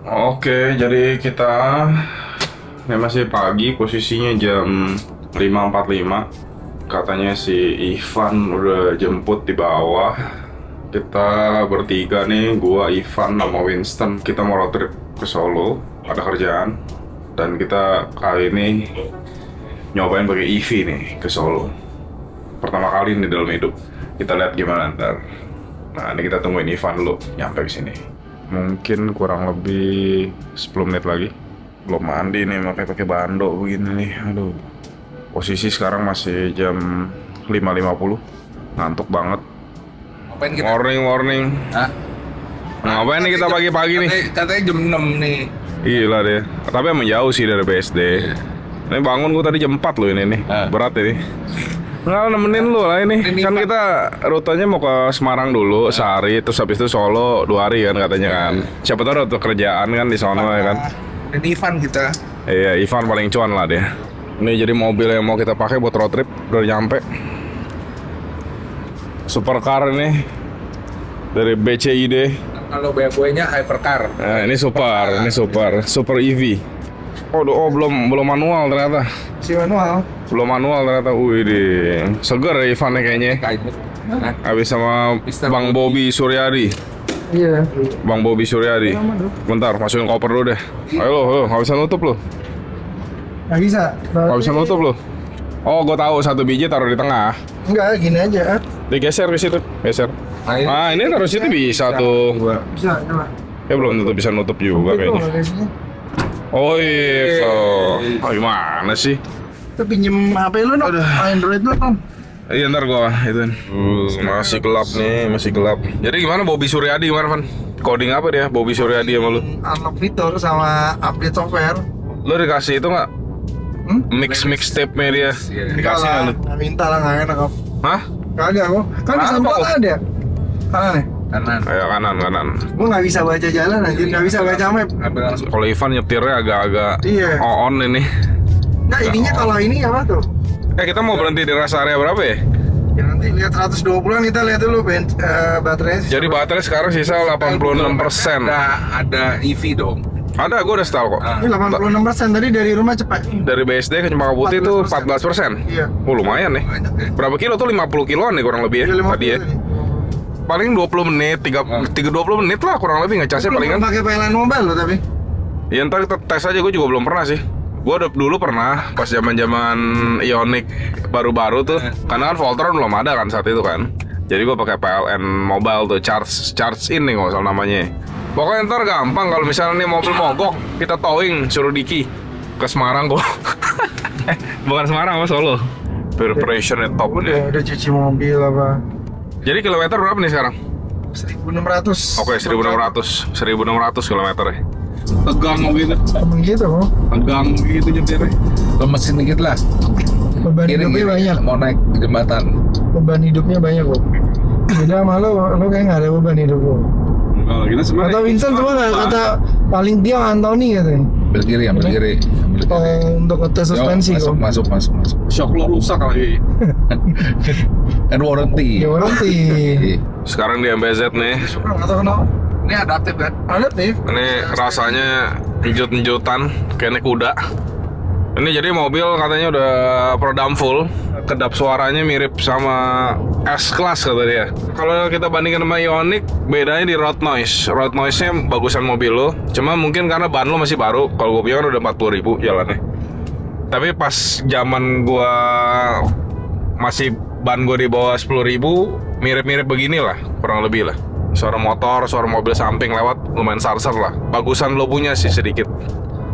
Oke, jadi kita ini masih pagi, posisinya jam 5.45. Katanya si Ivan udah jemput di bawah. Kita bertiga nih, gua, Ivan, sama Winston. Kita mau road trip ke Solo, ada kerjaan. Dan kita kali ini nyobain pakai EV nih ke Solo. Pertama kali nih dalam hidup. Kita lihat gimana ntar. Nah, ini kita tungguin Ivan dulu nyampe ke sini. Mungkin kurang lebih 10 menit lagi. Belum mandi nih, makanya pakai bando begini nih. Aduh. Posisi sekarang masih jam 5.50. Ngantuk banget. Ngapain kita? Morning. Hah? Ngapain nih kita pagi-pagi nih? Katanya jam 6 nih. Gila deh. Tapi emang jauh sih dari BSD. Ini bangun gua tadi jam 4 loh ini nih. Berat ini. Nggak, nemenin lu lah ini. Kan kita rutenya mau ke Semarang dulu sehari, terus habis itu Solo 2 hari kan katanya kan. Siapa tahu ada kerjaan kan di sono ya kan. Dan Ivan kita. Iya, Ivan paling cuan lah dia. Ini jadi mobil yang mau kita pakai buat road trip, udah nyampe. Supercar ini dari BCID. Kalau BMW-nya hypercar. Nah, ini super EV. Oh, belum manual ternyata. Si manual. Belum manual ternyata. Wih, seger ya Ivan nih kayaknya. Habis sama Bang Bobby Suryadi. Iya. Bang Bobby Suryadi. Bentar, masukin koper dulu deh. Ayo lo, nggak bisa nutup lo. Nggak bisa. Nggak bisa nutup lo. Oh, gue tahu, satu biji taruh di tengah. Enggak, gini aja. Digeser ke situ, geser. Ah, ini taruh situ bisa tuh. Bisa, coba. Ya belum tentu bisa nutup juga kayaknya. Oh iya, oh gimana sih? Kita pinjem HP lu dong, Android lu dong. Iya ntar gua itu. Masih gelap nih, masih gelap. Jadi gimana Bobby Suryadi gimana Van? Coding apa dia? Bobby Suryadi sama lu? Unlock fitur sama update software. Lu dikasih itu nggak? Mixtape-nya dia. Dikasih nggak lu? Nggak minta lah, nggak enak kok. Hah? Kagak kok. Kan di Apa samping kok? ada. Kanan nih. Kanan. Kayak kanan. Gua nggak bisa baca jalan anjir, nggak bisa baca map. Ambil langsung. Kalau Ivan nyetirnya agak-agak Iya. on ini. Nggak, ininya kalau ini apa tuh? Kita mau berhenti di rest area berapa ya? Ya nanti lihat 120-an, kita lihat dulu baterai. Jadi baterai sekarang sisa 86%. Ada EV dong. Ada, gue udah install kok. Ini 86% tadi dari rumah cepat. Dari BSD ke Cempaka Putih itu 14%. Iya. Oh lumayan nih. Banyak ya. Berapa kilo tuh? 50 kiloan nih kurang lebih ya Iya, 50 tadi ya. tadi. Paling 20 menit, 20 menit lah kurang lebih ngecasnya Belum palingan. pakai PLN mobile loh tapi. Ya ntar kita tes aja, gue juga belum pernah sih. Gue udah dulu pernah pas zaman Ioniq baru-baru tuh. Karena kan Voltron belum ada kan saat itu kan. Jadi gue pakai PLN mobile tuh, charge in nih nggak salah namanya. Pokoknya ntar gampang kalau misalnya nih mobil mogok, kita towing suruh Diki ke Semarang kok. Bukan Semarang, apa Solo. Preparationnya top deh. Udah cuci mobil apa. Jadi kilometer berapa nih sekarang? 1.600. Oke, 1.600 kilometer ya. Tegang gitu. Emang gitu kok. Tegang gitu nyetirnya. Lemesin dikit lah. Beban Kiri hidupnya banyak. mau naik jembatan. Beban hidupnya banyak kok. Beda sama lo kayak nggak ada beban hidup lo. Kalau kita sebenarnya Kata Vincent cuma nggak kata paling tiang Anthony katanya. Ambil kiri. Untuk ngetes suspensi kok. Masuk. shock lo rusak lagi. Kan warranty. Ya warranty. Sekarang di MBZ nih. Suka nggak tahu kenapa. Ini adaptif kan? Adaptif. Ini rasanya njut-njutan kayak naik kuda. Ini jadi mobil katanya udah peredam full. Kedap suaranya mirip sama S-Class kata dia. Kalau kita bandingkan sama Ioniq, bedanya di road noise. Road noise-nya bagusan mobil lo. Cuma mungkin karena ban lo masih baru. Kalau gue punya kan udah 40.000 jalannya. Tapi pas zaman gua masih ban gue di bawah 10.000, mirip-mirip begini lah, kurang lebih lah. Suara motor, suara mobil samping lewat lumayan sarser lah. Bagusan lo punya sih sedikit.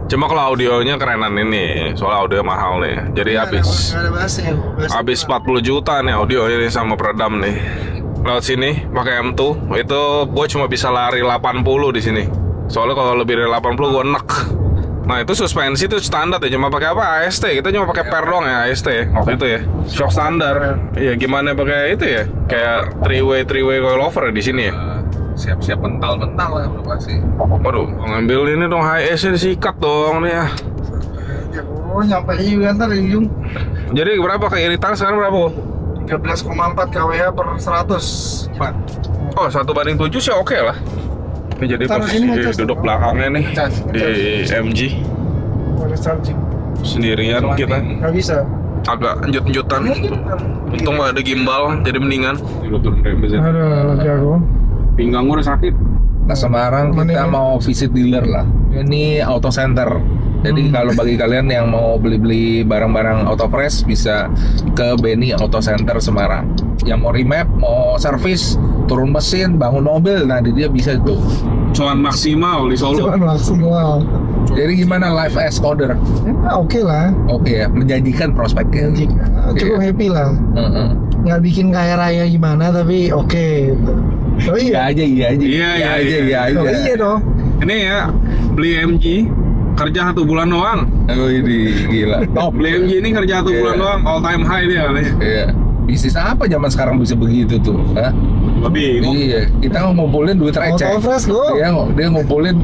Cuma kalau audionya kerenan ini, soal audio mahal nih. Jadi habis Nggak ada bahasnya. habis 40 juta nih audio ini sama peredam nih. Lewat sini pakai M2, itu gue cuma bisa lari 80 di sini. Soalnya kalau lebih dari 80 gue enek. Nah itu suspensi tuh standar ya, cuma pakai apa? AST. Kita cuma pakai per doang ya, AST waktu itu ya. Shock standar. Iya, gimana pakai itu ya? Kayak three-way coilover di sini ya. Siap-siap mental-mental lah pasti. Waduh, ngambil ini dong, HS-nya disikat dong nih ya. Oh, nyampe juga ntar di ujung. Jadi berapa keiritan sekarang berapa? 13,4 kWh per 100. Oh, 1/7 sih oke lah. Ini jadi Taruh posisi sini aja, duduk Mas. belakangnya nih Cas. di MG Harus charging. sendirian kita. Nggak bisa. Agak enjut-enjutan. Untung gak ada gimbal, jadi mendingan. Turun rem sih. Aduh, lega aku. Pinggang gue udah sakit. Nah Semarang kita mau visit dealer lah. Ini auto center. Jadi kalau bagi kalian yang mau beli-beli barang-barang Autofresh bisa ke Beni Auto Center Semarang. Yang mau remap, mau servis, turun mesin, bangun mobil, nah di dia bisa itu. Cuan maksimal di Solo. Cuman maksimal. Jadi gimana live as coder? Ya, oke lah. Oke ya, menjanjikan prospeknya. Cukup happy lah. Heeh. Nggak bikin kaya raya gimana, tapi oke. Oh Iya iya. aja, iya aja. Iya, iya, aja, iya. iya Oh aja. iya dong. Ini ya, beli MG kerja 1 bulan doang. Oh ini gila. Top. Beli MG ini kerja 1 Iya. bulan doang, all time high dia katanya. Iya. Bisnis apa zaman sekarang bisa begitu tuh? Hah? Lebih. Iya, kita ngumpulin duit receh. Autofresh go. Dia ngumpulin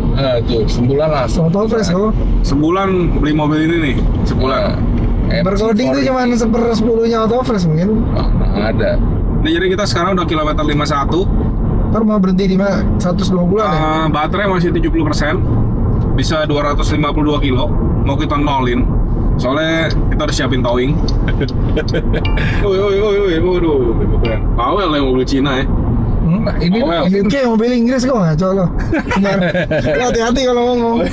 tuh sebulan langsung. Autofresh go. Sebulan beli mobil ini nih, sebulan. Bercoding tuh cuma 1/10-nya Autofresh mungkin. Nggak ada. Nah, jadi kita sekarang udah kilometer 51. Ntar mau berhenti di mana? 120-an ya? Baterai masih 70%. Bisa 252 kilo. Mau kita nolin. Soalnya kita udah siapin towing. Woi, waduh. Bawel yang mobil Cina ya. Nah, ini Ini kayak mobil Inggris kok nggak colo. Hati-hati kalau ngomong.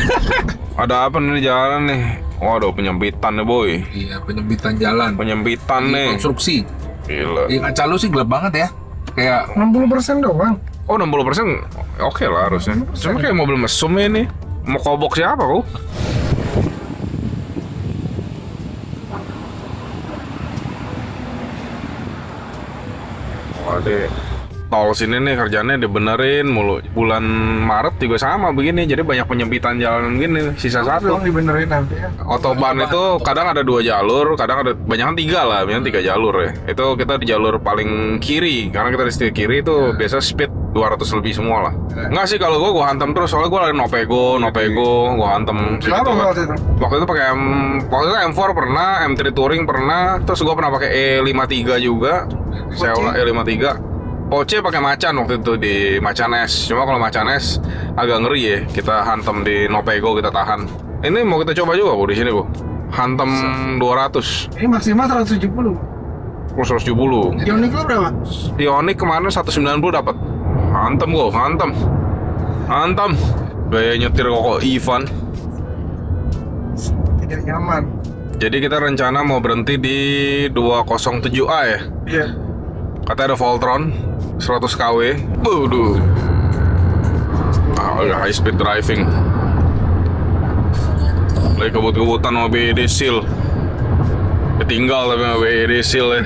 Ada apa nih di jalan nih? Waduh, penyempitan nih boy. iya penyempitan jalan. Penyempitan nih. Konstruksi. Gila. Iya kaca lu sih gelap banget ya. Kayak 60% doang. Oh 60% oke lah harusnya. Cuma kayak mobil mesum ini. Mau kobok siapa kau? Waduh. Tol sini nih kerjanya dibenerin mulu. Bulan Maret juga sama begini. Jadi banyak penyempitan jalan begini. Sisa satu. Dibenerin nanti ya. Autobahn itu kadang ada 2 jalur, kadang ada banyak 3 lah, banyak 3 jalur ya. Itu kita di jalur paling kiri, karena kita di setir kiri itu biasa speed 200 lebih semua lah. Enggak sih kalau gua hantam terus, soalnya gua lagi nopego, gua hantam. Kenapa waktu itu? Waktu itu pakai waktu itu M4 pernah, M3 Touring pernah, terus gua pernah pakai E53 juga, Seola E53. Poce pakai macan waktu itu di Macan S. Cuma kalau Macan S agak ngeri ya. Kita hantam di Nopego, kita tahan. Ini mau kita coba juga Bu di sini Bu. Hantam 200 Ini maksimal 170. plus 170. Ioniq lo berapa? Ioniq kemarin 190 dapat. Hantam gua, hantam. Hantam. Gaya nyetir kok Ivan. Tidak nyaman. Jadi kita rencana mau berhenti di 207A ya. Iya. Katanya ada Voltron 100 kW. Waduh. High speed driving. Lagi kebut-kebutan sama BED Seal. Ketinggal tapi sama BED Seal ya.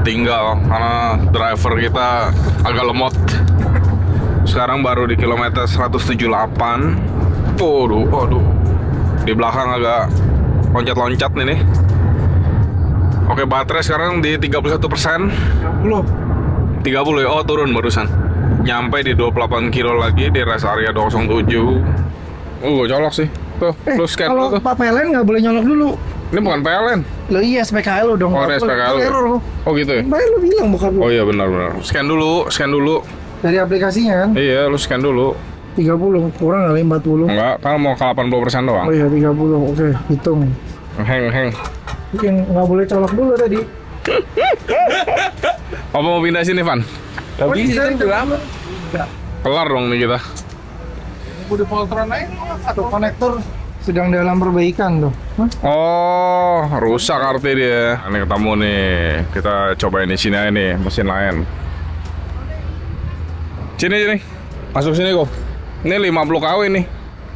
Ketinggal karena driver kita agak lemot. Sekarang baru di kilometer 178. Waduh. Di belakang agak loncat-loncat nih. Oke, baterai sekarang di 31%. 30 ya? Oh, turun barusan. Nyampe di 28 kilo lagi di rest area 207. Colok sih. Tuh, lu scan Kalau tuh. Pak PLN nggak boleh nyolok dulu. Ini bukan PLN. Lo iya SPKL lo dong. Oh, ada SPKL. Error. Oh, gitu ya? Baik lo bilang bukan lo. Oh iya benar. Scan dulu. Dari aplikasinya kan Iya, lu scan dulu. 30 kurang kali 40. Enggak, kan mau ke 80% doang. Oh iya 30. Oke, hitung. Heng. Yang nggak boleh colok dulu tadi. Apa mau pindah sini, Van? tapi ini berapa? Kelar dong nih kita. Udah Voltron aja. Atau konektor sedang dalam perbaikan tuh. Hah? Oh, rusak arti dia. Ini ketemu nih. Kita cobain di sini aja nih, mesin lain. Sini. Masuk sini kok. Ini 50 kW nih.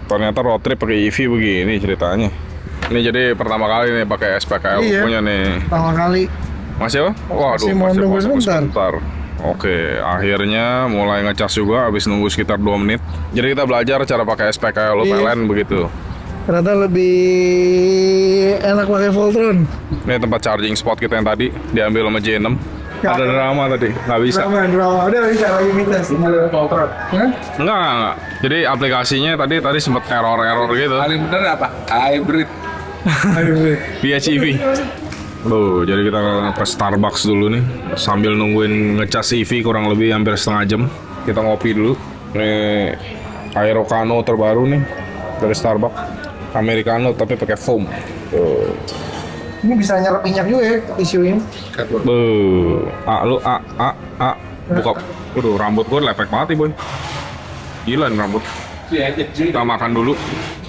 Ternyata road trip pakai EV begini ceritanya. Ini jadi pertama kali nih pakai SPKL Iya. punya nih. Pertama kali. Masih apa? Waduh, Masih mau nunggu sebentar. Oke, akhirnya mulai ngecas juga habis nunggu sekitar 2 menit. Jadi kita belajar cara pakai SPKL Iya. PLN begitu. Ternyata lebih enak pakai Voltron. Ini tempat charging spot kita yang tadi diambil sama J6. Ya. Ada drama tadi, nggak bisa. Drama. Udah bisa lagi minta sih. Voltron. Hah? Enggak. Jadi aplikasinya tadi sempat error gitu. Paling bener apa? Hybrid. PHEV. Loh, jadi kita ke Starbucks dulu nih sambil nungguin ngecas EV kurang lebih hampir setengah jam. Kita ngopi dulu. Ini Aerocano terbaru nih dari Starbucks. Americano tapi pakai foam. Tuh. Ini bisa nyerap minyak juga ya tisunya. Buka. Waduh, rambut gue lepek banget nih, boy. Gila nih rambut. Kita makan dulu.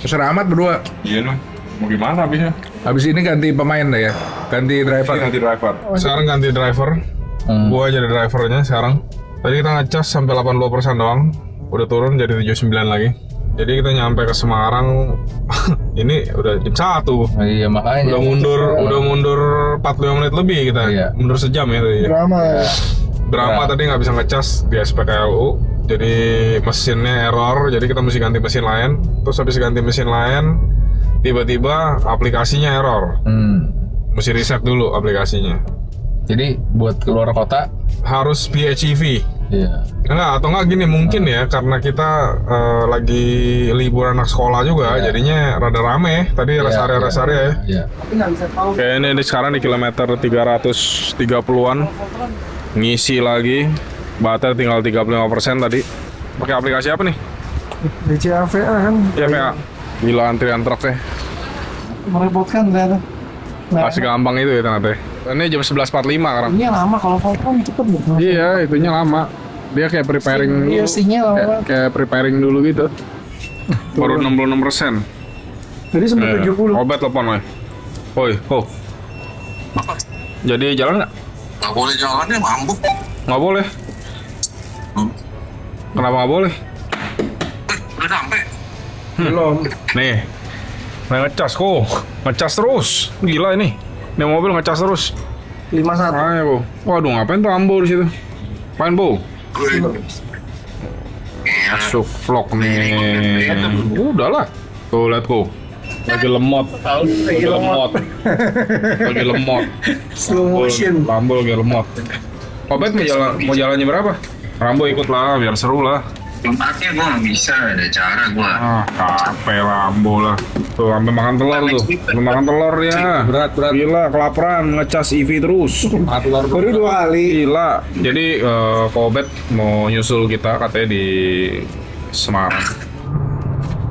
Terserah amat berdua. Iya nih. Mau gimana habisnya? Habis ini ganti pemain dah ya. Ganti driver. Ganti driver. Sekarang ganti driver. Gua jadi drivernya sekarang. Tadi kita ngecas sampai 82% doang. Udah turun jadi 79 lagi. Jadi kita nyampe ke Semarang. Ini udah jam 1. Iya makanya. Udah mundur 45 menit lebih kita. Iya. Mundur sejam ya tadi. Drama ya. Drama tadi nggak bisa ngecas di SPKLU. Jadi mesinnya error. Jadi kita mesti ganti mesin lain. Terus habis ganti mesin lain, tiba-tiba aplikasinya error. Mesti reset dulu aplikasinya. Jadi buat keluar kota Harus PHEV. iya. Atau enggak gini mungkin ya karena kita lagi libur anak sekolah juga, Iya. jadinya rada rame. Tadi rest area ya. Iya. Tapi nggak bisa tahu. Kayak ini sekarang di kilometer 330-an. Ngisi lagi. Baterai tinggal 35% tadi. Pakai aplikasi apa nih? DCAVA kan Ya PA. Gila antrian truknya. merepotkan ternyata. Nah, Masih gampang itu ya ternyata. Ini jam 11.45 sekarang. ini lama kalau Falcon cepet deh. Iya, itunya lama. Dia kayak preparing Iya, dulu. sinyal lama banget. Kayak preparing dulu gitu. Baru 66%. Jadi sempat 70. Obat telepon, woy. Woi, Jadi jalan nggak? Nggak boleh jalannya mabuk. Nggak boleh. Kenapa nggak boleh? Udah sampai. Belum. Nih, ngecas kok. Ngecas terus. Gila ini. Ini mobil ngecas terus. 51. Ayo, Bu. Waduh, ngapain tuh Ambo di situ? Ngapain, Bu? Masuk vlog nih. Udahlah. Tuh, lihat kok. Lagi lemot. Lagi lemot. Slow motion. Rambo lagi lemot. Obet mau jalannya berapa? Rambo ikut lah, biar seru lah. Tempatnya gue nggak bisa, ada cara gue. Capek Rambo lah. Tuh, sampai makan telur tuh. Sampai makan telur ya. Berat. Gila, kelaparan, ngecas EV terus. Telur Baru 2 kali. Gila. Jadi, Kobet mau nyusul kita katanya di Semarang.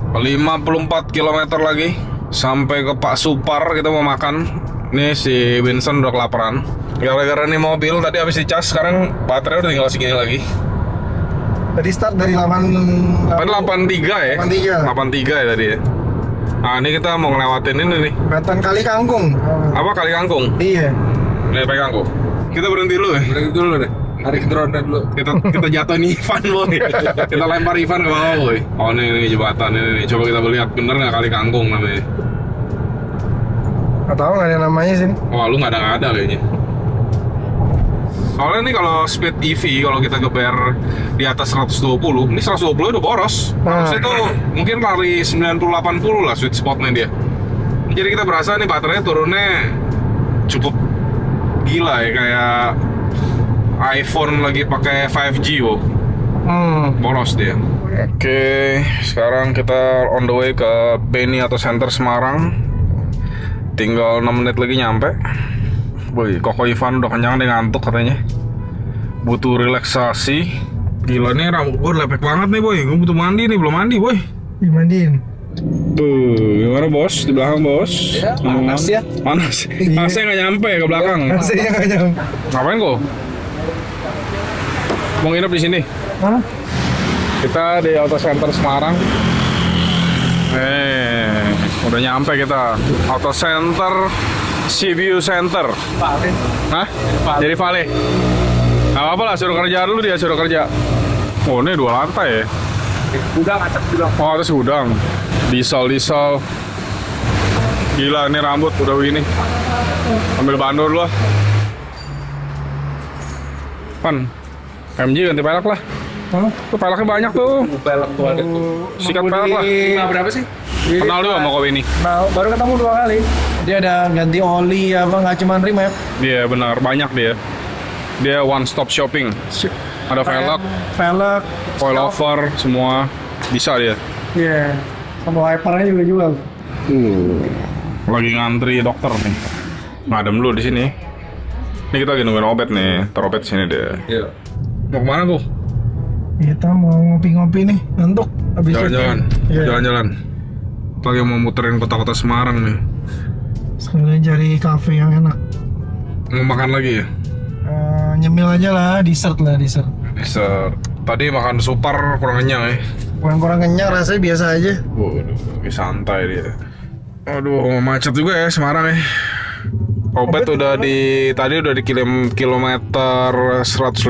54 km lagi sampai ke Pak Supar, kita mau makan. Nih si Vincent udah kelaparan. Gara-gara nih mobil tadi habis dicas, sekarang baterai udah tinggal segini lagi. Tadi start dari 8. Tadi 83 ya? 83 ya tadi ya. Nah ini kita mau ngelewatin ini nih. Batan Kali Kangkung. Apa Kali Kangkung? Iya. Nih pegang kok. Kita berhenti dulu ya. Berhenti dulu deh. Tarik drone dulu. Kita jatuhin Ivan boy. Kita lempar Ivan ke bawah boy. Oh ini jembatan ini. Coba kita lihat bener nggak Kali Kangkung namanya. Nggak tahu nggak ada namanya sih. Wah lu nggak ada kayaknya. Soalnya nih kalau speed EV kalau kita geber di atas 120, ini 120 udah boros. Harusnya tuh mungkin lari 90-80 lah sweet spotnya dia. Jadi kita berasa nih baterainya turunnya cukup gila ya, kayak iPhone lagi pakai 5G wow. Boros dia. Oke, sekarang kita on the way ke Beni atau Center Semarang. Tinggal 6 menit lagi nyampe. Boy, Koko Ivan udah kenyang, dia ngantuk katanya. Butuh relaksasi. Gila nih rambut gue lepek banget nih boy. Gue butuh mandi nih, belum mandi boy. Dimandiin. Tuh, gimana bos? Di belakang bos? Ya, panas ya. Panas. AC nggak nyampe ke belakang. Rasanya nggak nyampe. Ngapain kok? Mau nginep di sini? Mana? Kita di Auto Center Semarang. Udah nyampe kita. Auto Center Seaview Center. Hah? Jadi Vale. Gak apa-apa lah, suruh kerja dulu dia, suruh kerja. Oh ini 2 lantai ya. Gudang, atas gudang. Oh atas gudang. Diesel. Gila ini rambut udah begini. Ambil bandor dulu lah. Pan, MG ganti pelek lah. Tuh peleknya banyak tuh. Pelek tuh ada tuh. Sikat pelek lah. Nah, berapa sih? Kenal juga sama kowe ini. Nah, baru ketemu 2 kali. Dia ada ganti oli apa nggak cuma remap. Dia benar banyak dia. Dia one stop shopping. Ada velg, coilover, semua bisa dia. Iya. Sama wipernya juga jual. Lagi ngantri dokter nih. Ngadem dulu di sini. Ini kita lagi nungguin Obet nih. Terobet sini deh. Iya. Mau kemana tuh? Kita mau ngopi-ngopi nih, ngantuk habis Jalan-jalan, syuting. Iya. jalan-jalan. Lagi mau muterin kota-kota Semarang nih. Sekalian cari kafe yang enak. Mau makan lagi ya? Nyemil aja lah, dessert lah, dessert. Tadi makan super kurang kenyang ya. Kurang kenyang, rasanya biasa aja. Waduh, santai dia. Aduh, macet juga ya Semarang ya. Obet tadi udah di kilometer 150.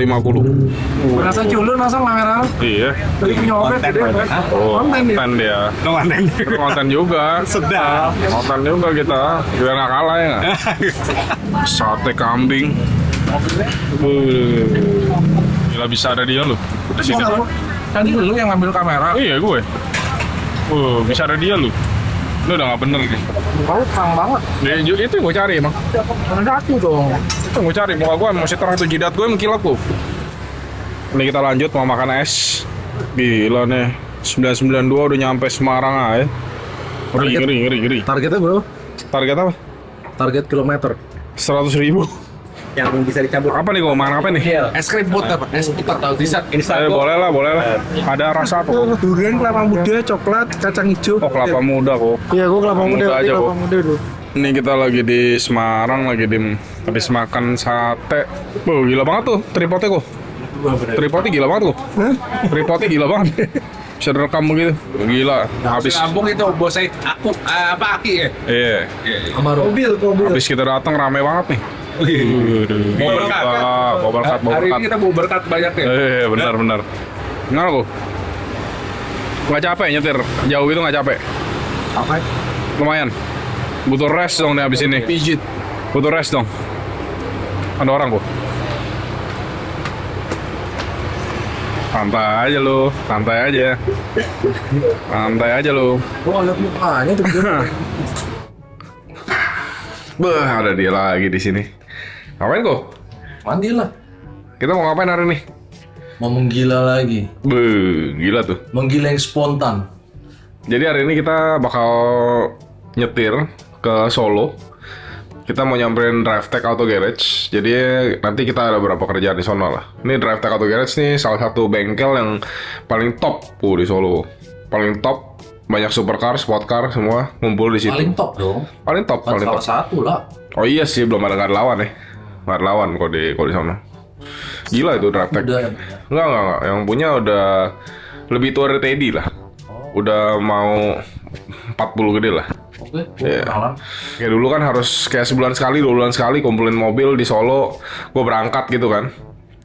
Rasa culun masa kamera lu? Iya. Tadi punya Obet gede kan? Konten dia. Konten dia. Konten juga. Sedap. Konten juga kita. Biar nggak kalah ya nggak? Sate kambing. Gila bisa ada dia loh di sini. Tadi lu yang ngambil kamera. Iya gue. Bisa ada dia loh. Lu udah nggak bener nih. Kau kang banget. Itu yang gue cari emang. Hati dong. Itu yang gue cari. Muka gue masih terang tuh jidat gue mengkilap tuh. Ini kita lanjut mau makan es. Gila nih. 992 udah nyampe Semarang aja. Ngeri. Targetnya bro? Target apa? Target kilometer. 100.000. Yang bisa dicampur. Apa nih gue makan apa nih? Es krim put apa? Es putar tahu dessert. Boleh lah. Ada rasa apa kok? Durian, kelapa muda, coklat, kacang hijau. Oh kelapa muda kok. Iya, gua kelapa muda aja kelapa kok. muda dulu. Ini kita lagi di Semarang, habis makan sate. Gila banget tuh tripodnya kok. Tripodnya gila banget kok. Tripodnya gila banget. Bisa direkam begitu. Gila. Habis Kampung itu bos saya apa Aki ya? iya. Mobil. Habis kita datang rame banget nih. Mau berkat kan? Mau berkat. Hari ini kita mau berkat banyak ya. Benar. Gimana kok? Nggak capek nyetir? Jauh itu nggak capek? Apa? Lumayan. Butuh rest dong nih abis ini. Pijit. Butuh rest dong. Ada orang kok. Santai aja lu. Gua lihat mukanya tuh. Ada dia lagi di sini. Ngapain kok? Mandi lah. Kita mau ngapain hari ini? Mau menggila lagi, Gila tuh. menggila yang spontan. Jadi hari ini kita bakal nyetir ke Solo. Kita mau nyamperin DriveTech Auto Garage. Jadi nanti kita ada beberapa kerjaan di sono lah. Ini DriveTech Auto Garage nih salah satu bengkel yang paling top di Solo. Paling top, banyak supercar, sport car semua ngumpul di situ. Paling top dong. Paling top. Salah satu lah. Oh iya sih, belum ada nggak ada lawan ya. Nggak ada lawan kok di sana. Gila itu DriveTech. Udah. Enggak. Yang punya udah lebih tua dari Teddy lah. Udah mau 40 gede lah. Oke, Iya. kenalan. Kayak dulu kan harus kayak sebulan sekali, 2 bulan sekali kumpulin mobil di Solo, gue berangkat gitu kan.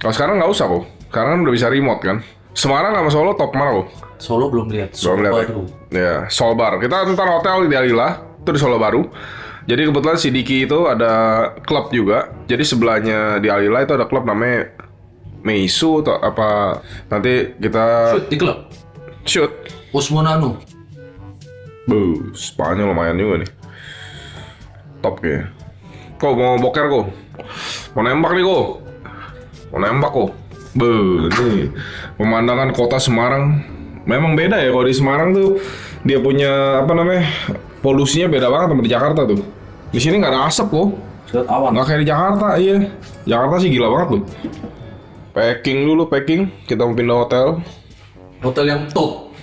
Kalau sekarang nggak usah kok, sekarang udah bisa remote kan. Semarang sama Solo top mana kok? Solo belum lihat. Belum lihat ya? Baru. Ya, Solbar. Kita ntar hotel di Alila, itu di Solo Baru. Jadi kebetulan si Diki itu ada klub juga. Jadi sebelahnya di Alila itu ada klub namanya Meisu atau apa. Nanti kita Shoot di klub. shoot. Usmonanu. Spanyol lumayan juga nih. Top kayaknya. Kok mau boker kok? Mau nembak nih kok? Mau nembak kok? Nih pemandangan kota Semarang memang beda ya. Kalau di Semarang tuh dia punya apa namanya, polusinya beda banget sama di Jakarta tuh. Di sini nggak ada asap kok. Lihat awan. Nggak kayak di Jakarta, iya. Jakarta sih gila banget loh. Packing. Kita mau pindah hotel. Hotel yang top.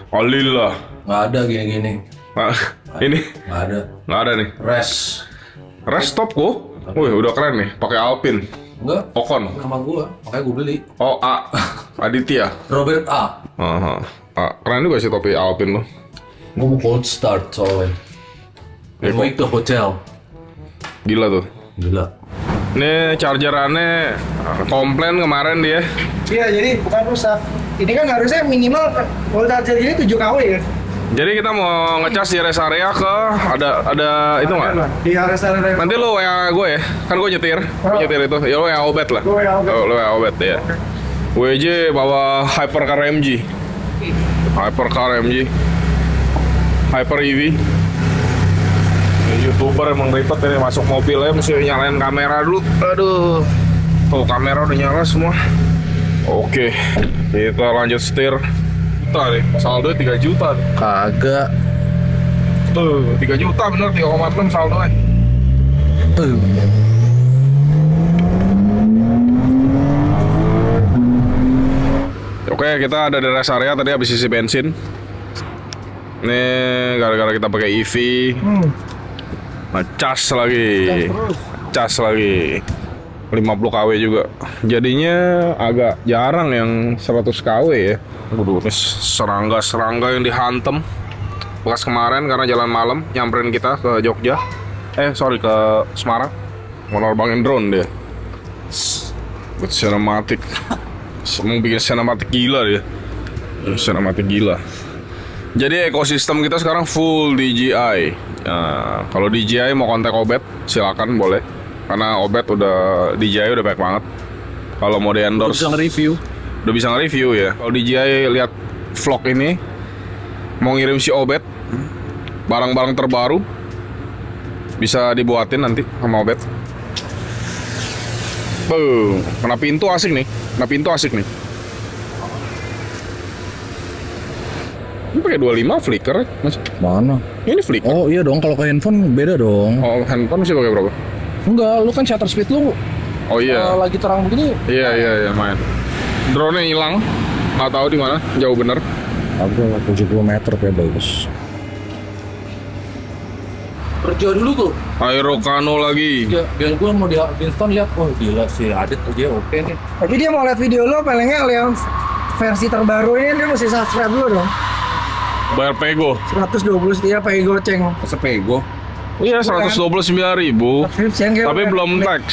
Alhamdulillah. Nggak ada gini-gini. Nah, ini Nggak ada. nih. Res. Rest stop kok. Wih, udah keren nih. Pakai Alpine. Enggak. Ocon. Nama gua. Makanya gua beli. Oh, A. Aditya. Robert A. Aha. Keren juga sih topi Alpine lo. Gua mau cold start soalnya. Ya, Mau ke hotel. Gila tuh. Gila. Ini chargerannya komplain kemarin dia. Iya, jadi bukan rusak. Ini kan harusnya minimal volt charger ini 7 kW kan? Jadi kita mau ngecas di rest area ke ada itu nggak? Di rest area. Nanti lo WA gue ya, kan gue nyetir itu. Ya lo WA Obet lah. Gua WA Obet. Lo WA Obet ya. WJ bawa Hypercar MG. Hyper EV. YouTuber emang ribet ini, masuk mobil ya mesti nyalain kamera dulu. Aduh. Tuh kamera udah nyala semua. Oke, kita lanjut setir. Nih, saldo 3 juta. Kagak. Tuh, 3 juta bener, 3,6 saldo. Oke, kita ada di rest area tadi habis isi bensin. Ini gara-gara kita pakai EV. Nah, cas lagi. Cas lagi. 50 kW juga. Jadinya agak jarang yang 100 kW ya. Waduh, ini serangga yang dihantem. Bekas kemarin karena jalan malam nyamperin kita ke Jogja. Sorry, ke Semarang. Mau nerbangin drone dia. Buat sinematik. Mau bikin sinematik gila dia. Sinematik gila. Jadi ekosistem kita sekarang full DJI. Nah, kalau DJI mau kontak Obet, silakan boleh. Karena Obet udah DJI udah baik banget. Kalau mau di endorse, udah bisa nge-review ya. Kalau DJI lihat vlog ini, mau ngirim si Obet barang-barang terbaru, bisa dibuatin nanti sama Obet. Boom, kena pintu asik nih. Ini pakai 25 flicker ya? Mas? Mana? Ini flicker. Oh iya dong, kalau ke handphone beda dong. Oh, handphone sih pakai berapa? Enggak, lu kan shutter speed lu Oh iya. lagi terang begini. Iya main. Drone-nya hilang. Nggak tahu di mana, jauh bener. Aku 70 meter ya bagus. Kerja dulu tuh. Aerokano lagi. Ya, biar gue mau di Winston lihat, oh gila sih Adit kerja oke nih. Tapi dia mau lihat video lo, palingnya yang versi terbaru ini dia mesti subscribe dulu dong. Bayar pego. 120 setia pakai goceng. Sepego. Iya, 129.000. Subscription kayak Tapi udah- belum tax.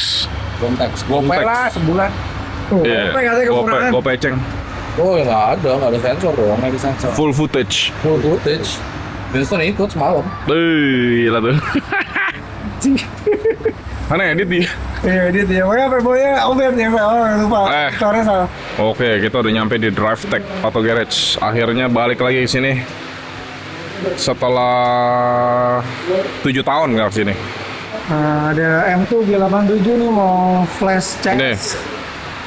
Konteks. Gopay Konteks. lah sebulan. Iya. Gopay katanya kekurangan. Gope ceng. Oh ya nggak ada sensor dong, nggak ada sensor. Full footage. Full footage. Winston ikut semalam. Gila tuh. Mana edit dia? Iya, dia. Pokoknya peboynya Obet ya, lupa. Eh. Aktornya salah. Oke, kita udah nyampe di Drive Tech Auto Garage. Akhirnya balik lagi ke sini. Setelah 7 tahun nggak kesini. Nah, ada M2 G87 nih mau flash CS. Nih.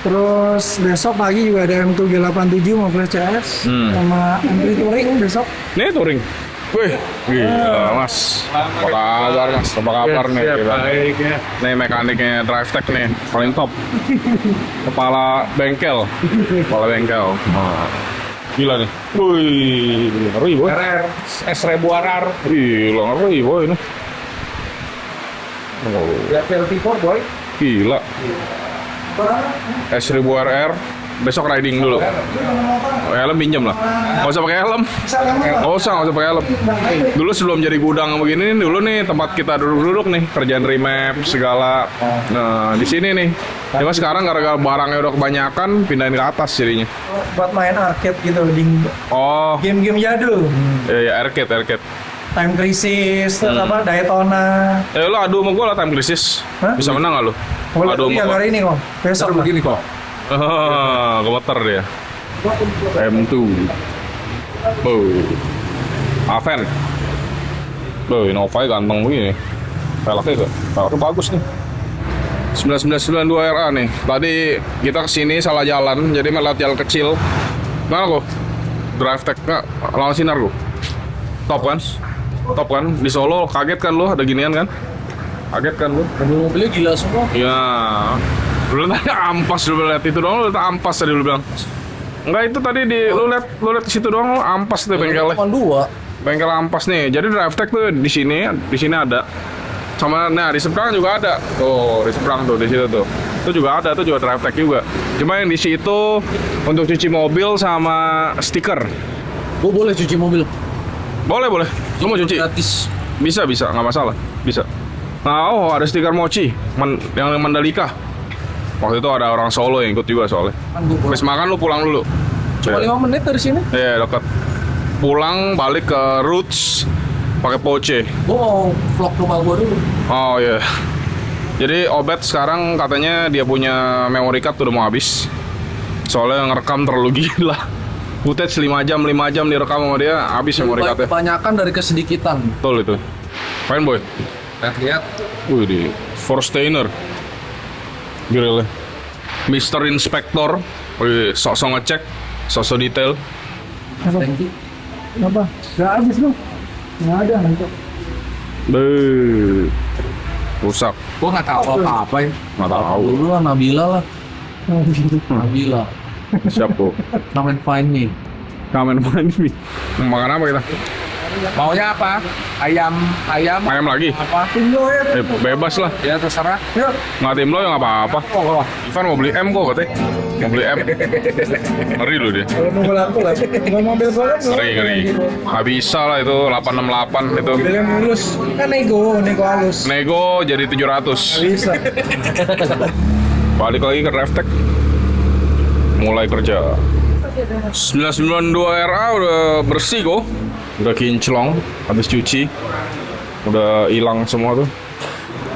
Terus besok pagi juga ada M2 G87 mau flash CS. Sama M3 Touring besok. Nih touring. Wih, gila mas. Apa kabar mas? Apa kabar nih? Gila. Nih mekaniknya Drive Tech nih, paling top. Kepala bengkel. Gila nih. Wih, ngeri boy. RR S1000 RR Gila, ngeri boy ini. Oh, level V4 boy. gila. S1000 RR. Besok riding dulu. Helm pinjam lah. Nggak usah pakai helm. Nggak usah pakai helm. Dulu sebelum jadi gudang begini nih, dulu nih tempat kita duduk-duduk nih, kerjaan remap segala. Nah, di sini nih. Cuma sekarang gara-gara barangnya udah kebanyakan, pindahin ke atas jadinya. Buat main arcade gitu di Oh, game-game jadul. iya arcade. Time Crisis, terus apa Daytona. Lo adu sama gue lah Time Crisis. Hah? Bisa menang gak lo? Boleh Adu yang sama hari ini kok. Besok lah. Begini kok. gemeter dia. M2. Aven. Innova ganteng begini. Velgnya bagus nih. 9992 RA nih. Tadi kita kesini salah jalan, jadi melihat jalan kecil. Mana kok? Drive Tech nggak? Lawan sinar kok. Top kan? Di Solo kaget kan lo ada ginian kan? Kaget kan lo? Mobil-mobilnya gila semua. Ya. Lu tadi ampas lu lihat itu doang, lu ampas tadi lu bilang. Enggak, itu tadi lu lihat di situ doang, lu ampas tuh bengkelnya. Cuma 2. Bengkel ampas nih. Jadi Drive Tech tuh di sini ada. Sama nah di seberang juga ada. Tuh, di seberang tuh di situ tuh. Itu juga ada, itu juga Drive Tech juga. Cuma yang di situ untuk cuci mobil sama stiker. Gue boleh cuci mobil. Boleh. Lu mau cuci? Gratis. Bisa, nggak masalah. Bisa. Nah, ada stiker Mochi yang Mandalika. Waktu itu ada orang Solo yang ikut juga soalnya. Kan gue Habis makan lu pulang dulu. cuma 5 menit dari sini. Iya, dekat. Pulang balik ke Roots pakai Poche. Gue mau vlog rumah gue dulu. Oh iya. Jadi Obet sekarang katanya dia punya memory card udah mau habis. Soalnya ngerekam terlalu gila. Footage 5 jam direkam sama dia, habis memory cardnya. Kebanyakan dari kesedikitan. Betul itu. Main boy. Lihat. Wih di Forstainer. Gila. Mr. Inspector. Wih, sok-sok ngecek, sok-sok detail. Thank you. Kenapa? Gak habis lu. Gak ada nanti. Rusak. Gue nggak tahu apa-apa ya. Nggak tahu. Dulu lah Nabila lah. Nabila. Siap kok. Come and find me. Kamen mandi. Makan apa kita? Maunya apa? Ayam Ayam lagi? apa? Indo ya. Bebas lah. Ya terserah. Yuk. Nggak tim lo ya nggak apa-apa. Ivan mau beli M kok katanya. Mau beli M. Ngeri lu dia. Kalau nunggu lampu lagi. Kalau mobil golf Ngeri. Nggak bisa lah itu 868 itu. mobil yang mulus. Kan nego halus. Nego jadi 700. Bisa. Balik lagi ke Reftech. Mulai kerja. 992 RA udah bersih kok. Udah kinclong, habis cuci. Udah hilang semua tuh.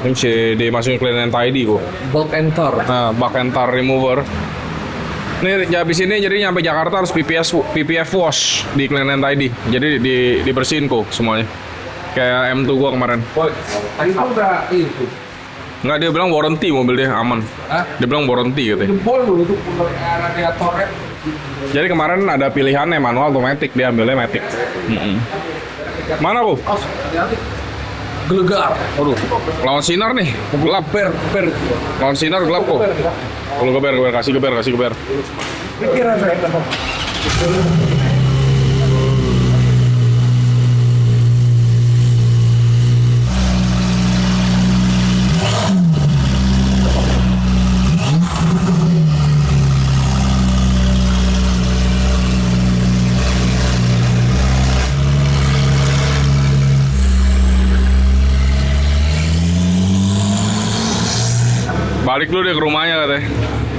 Ini bisa dimasukin clean and tidy kok. Bulk and tar. Nah, bak and tar remover. Ini habis ini jadi nyampe Jakarta harus PPF wash di clean and tidy. Jadi dibersihin kok semuanya. Kayak M2 gua kemarin. Tadi tuh udah itu. Enggak, dia bilang warranty mobil dia aman. Hah? Dia bilang warranty katanya. Jempol dulu tuh radiatornya. Jadi kemarin ada pilihannya manual atau matic, dia ambilnya matic. Mana Bu? Gelegar. Aduh, lawan sinar nih, gelap. Per. Lawan sinar gelap kok. Kalau geber, kasih geber. Pikiran saya. Balik dulu deh ke rumahnya katanya.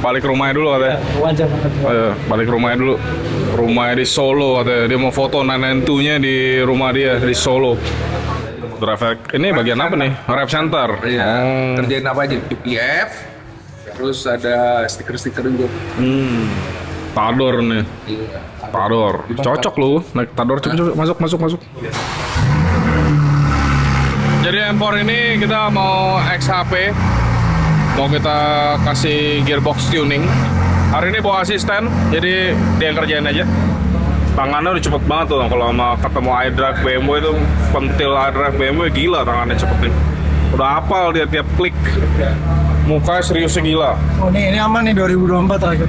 Balik ke rumahnya dulu katanya. Wajar banget. Ayo, balik ke rumahnya dulu. Rumahnya di Solo katanya. Dia mau foto 992-nya di rumah dia di Solo. Drive ini bagian apa nih? Rep center. Iya. Kerjain apa aja? PPF. Terus ada stiker-stiker juga. Tador nih. Tador. Cocok lu naik Tador. Coba masuk. Jadi M4 ini kita mau XHP. Mau kita kasih gearbox tuning. Hari ini bawa asisten, jadi dia yang kerjain aja. Tangannya udah cepet banget tuh kalau sama ketemu iDrive BMW itu, pentil iDrive BMW gila tangannya cepet nih. Udah hafal dia tiap klik. Mukanya seriusnya gila. Oh ini aman nih 2024 terakhir.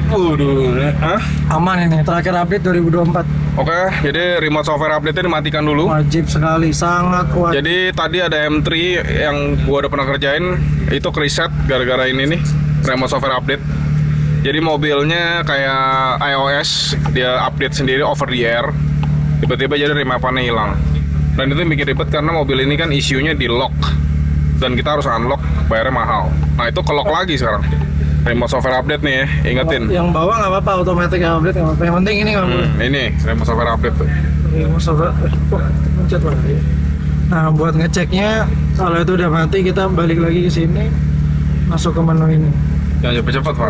Hah? Aman ini terakhir update 2024. Oke, jadi remote software update-nya dimatikan dulu. Wajib sekali, sangat kuat. Jadi tadi ada M3 yang gua udah pernah kerjain, itu reset gara-gara ini nih, remote software update. Jadi mobilnya kayak iOS, dia update sendiri over the air. Tiba-tiba jadi remapannya hilang. Dan itu bikin ribet karena mobil ini kan isunya di lock. Dan kita harus unlock, bayarnya mahal. Nah itu ke lock lagi sekarang. Remote software update nih ya, ingetin. Yang bawah nggak apa-apa, otomatis update nggak apa-apa. Yang penting ini nggak boleh. Ini remote software update tuh. Remote software, pencet lagi. Nah buat ngeceknya, kalau itu udah mati kita balik lagi ke sini, masuk ke menu ini. Jangan cepet-cepet Pak.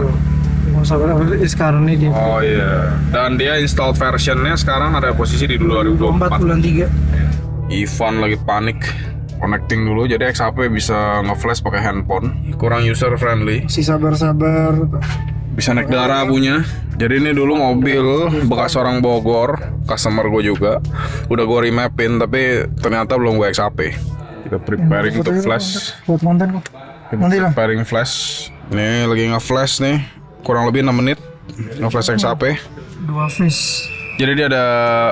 Remote software update sekarang ini di Oh iya. Dan dia installed versionnya sekarang ada posisi di 2024 2024. bulan 3. Ivan lagi panik. Connecting dulu, jadi XHP bisa nge-flash pakai handphone, kurang user friendly. Si sabar-sabar. Bisa naik darah punya. Jadi ini dulu mobil bekas orang Bogor, customer gue juga. Udah gue remapin, tapi ternyata belum gue XHP. Kita preparing untuk flash. Buat konten kok. Nanti lah. Preparing flash. Ini lagi nge-flash nih, kurang lebih 6 menit nge-flash XHP. 2 phase. Jadi dia ada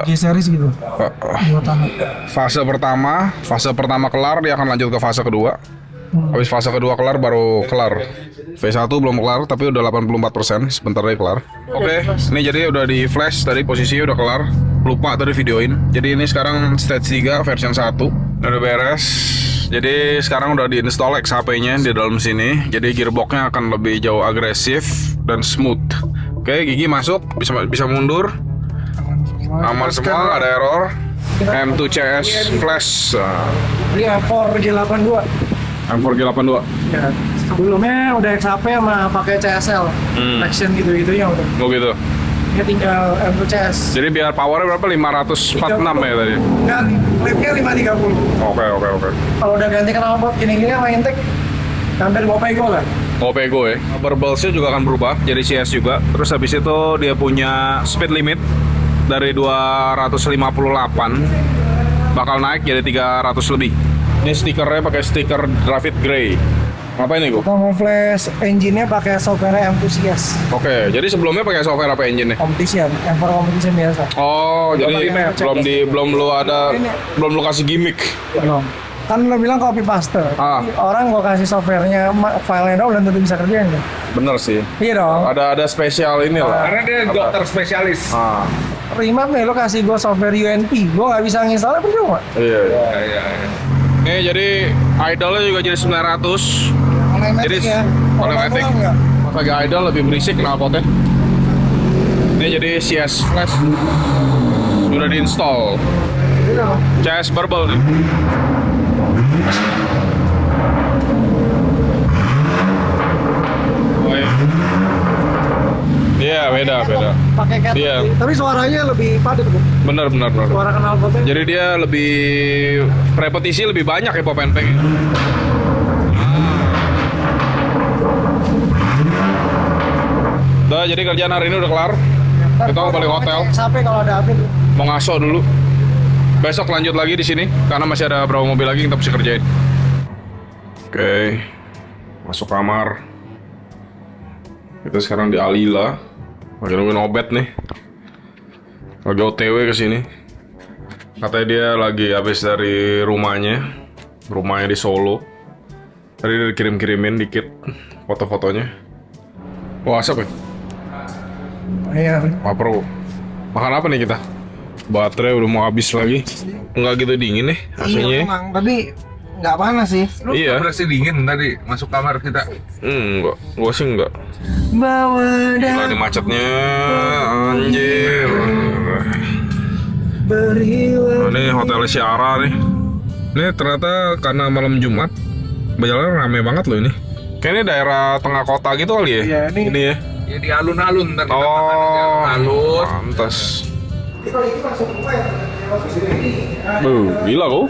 G-series gitu. 2 tahap. fase pertama kelar, dia akan lanjut ke fase kedua. Habis fase kedua kelar baru kelar. V1 belum kelar tapi udah 84%, sebentar lagi kelar. Oke, ini jadi udah di flash tadi, posisinya udah kelar. Lupa tadi videoin. Jadi ini sekarang stage 3 version 1. Udah beres. Jadi sekarang udah diinstal XHP-nya di dalam sini. Jadi gearbox-nya akan lebih jauh agresif dan smooth. Oke, gigi masuk, bisa mundur. Aman semua, ada error. M2 CS flash. Ini M4 G82. M4 G82. Ya, sebelumnya udah XHP sama pakai CSL. Action gitu-gitunya udah. Oh gitu. Ini tinggal M2 CS. Jadi biar powernya berapa? 546 ya tadi? Enggak, clipnya 530. Oke. Kalau udah ganti knalpot gini-gini sama intake, hampir Gopego lah. Gopego ya. Barbelsnya juga akan berubah jadi CS juga. Terus habis itu dia punya speed limit dari 258 bakal naik jadi 300 lebih. Ini stikernya pakai stiker Dravid Grey. Apa ini kok? Kita nge-flash engine-nya pakai software Enthusiast. Oke, jadi sebelumnya pakai software apa engine-nya? Competition, yang for competition biasa. Oh, jadi belum lu kasih gimmick. Belum. Kan lo bilang copy paste. Orang gua kasih softwarenya, filenya dong belum tentu bisa kerjain kan? Bener sih. Iya dong. Ada spesial ini lah. Karena dia dokter spesialis. Remote nih lo kasih gua software UNP, gua nggak bisa nginstalnya percuma. Iya. Iya. Nih jadi idolnya juga jadi 900. Jadi Olematic. Pakai idol lebih berisik knalpotnya. Ini jadi CS flash sudah diinstal. CS Barbel nih. Oh, iya, beda. Pakai cat. Iya. Tapi suaranya lebih padat kok. Bener. Suara knalpotnya. Jadi dia lebih repetisi lebih banyak ya pop and pack. Udah, jadi kerjaan hari ini udah kelar. Kita mau balik hotel. Sampai kalau ada update. Mau ngaso dulu. Besok lanjut lagi di sini karena masih ada beberapa mobil lagi yang kita mesti kerjain. Oke. Masuk kamar. Kita sekarang di Alila. Lagi nungguin obat nih. Lagi OTW ke sini. Katanya dia lagi habis dari rumahnya di Solo. Tadi dia dikirim-kirimin dikit foto-fotonya. Wah, asap ya? Iya. Lapar. Makan apa nih kita? Baterai udah mau habis lagi. Enggak gitu dingin nih aslinya. Emang tapi nggak panas sih. Iya. Berasa dingin tadi masuk kamar kita. Enggak, gua sih enggak. Bawa Gila di macetnya, anjir. berilah. Ini hotel Syara nih. Ini ternyata karena malam Jumat, berjalan rame banget loh ini. Kayaknya daerah tengah kota gitu kali ya? Iya, ini ya. Ya di alun-alun tadi. Oh, alun. pantas. Gila kok.